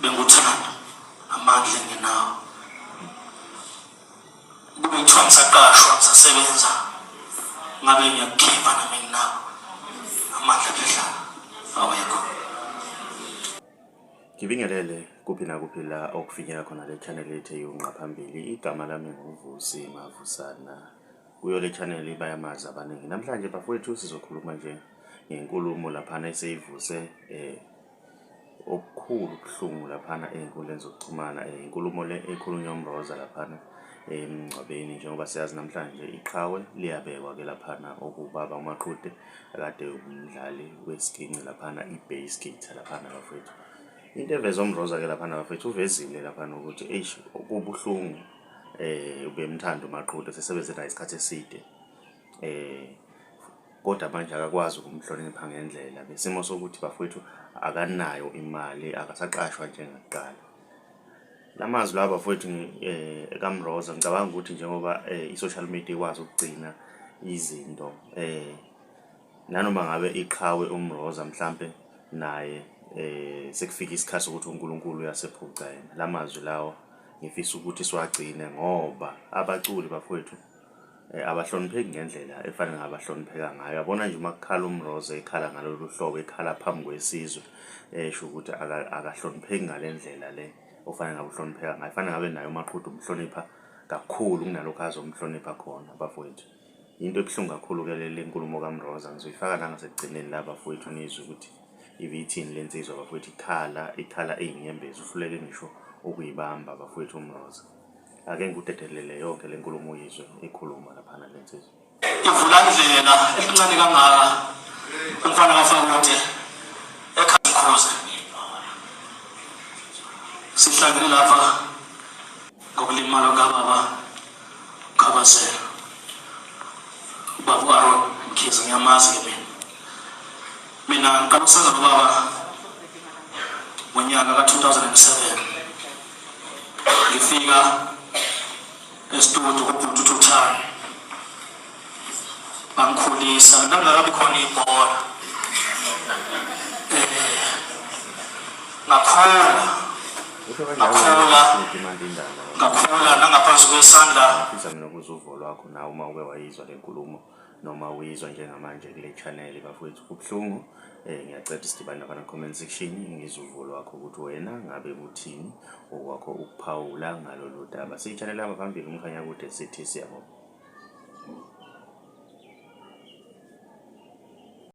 benguthanda amandla engenawo kube kuthiwa ngisaqashwa ngisasebenza ngabe ngiyakukhipha nami nginawo amandla phedlana awekho. Ngibingelele kuphi nakuphi la okufikela khona le channel yethu eyunqa phambili. Igama lami nguVusi Mavusana. Kuyo le channel bayamazi abaningi. Namhlanje bafowethu sizokhuluma nje ngenkulumo laphana eseyivuse okukhulu kuhlungu laphana ey'nkundleni zokuxhumana. Inkulumo le ekhulunywa uMroza laphana emngcwabeni, njengoba siyazi namhlanje iqhawe liyabekwa-ke laphana okubaba uMaqhude akade umdlali wesiginci laphana i-bass skater laphana bafowethu. Into eveza uMroza-ke laphana bafethu uvezile laphana ukuthi kubuhlungu ubemthanda uMaqhude, sesebenze naye isikhathi eside kodwa manje akakwazi ukumhlonipha ngendlela. Besimo sokuthi bafowethu akanayo imali, akasaqashwa njengakuqala. Lamazwi la bafowethu kaMroza ngicabanga ukuthi njengoba i-social media ikwazi ukugcina izinto nanoma ngabe iqhawe uMroza mhlampe naye sekufika isikhathi sokuthi uNkulunkulu uyasephuca yena. Lamazwi lawo ngifisa ukuthi siwagcine ngoba abaculi bafowethu abahlonipheki ngendlela efanele ngabahlonipheka ngayo. Yabona nje uma kukhala uMroza ekhala ngalolu hlobo, ekhala phambi kwesizwe, esho ukuthi akahlonipheki ngale ndlela le ofanele ngabe uhlonipheka ngayo. Fanele ngabe naye uMaqhude umhlonipha kakhulu kunalokho azomhlonipha khona bafowethu. Into ebuhlungu kakhulu-ke le nkulumo kaMroza ngizoyifaka nangasekugcineni la bafowethu nizwe ukuthi ivithini lensizwa bafowethu ikhala ey'nyembezi, uhluleke ngisho ukuyibamba bafowethu uMroza. Ake ngikudedelele yonke le nkulumo uyizwe ikhuluma laphana lensizwa. Ivula indlela elincane kangaka umfana kaFakude eKhasikhoza. Sihlangene lapha ngokulimala kababa Khabazela. Ubaba Aaron Mkhize ngiyamazi-ke mina ngiqala ukusaza nobaba ngonyaka ka-2007. Ngifika esitudio kubhuti uThuthane bangikhulisa nangakabi khona ibhola. Ngakhula nangaphansi kwesandla. Ngifisa mina ukuze uvo lwakho nawe uma uke wayizwa le nkulumo noma uyizwa njengamanje kule channel bafowethu kubuhlungu. Ngiyacela sidibane lapha na-comment section ngizwe uvo lwakho ukuthi wena ngabe uthini okwakho ukuphawula ngalolu daba. Siyichanele phambili uMkhanyakude sithi siyabonga.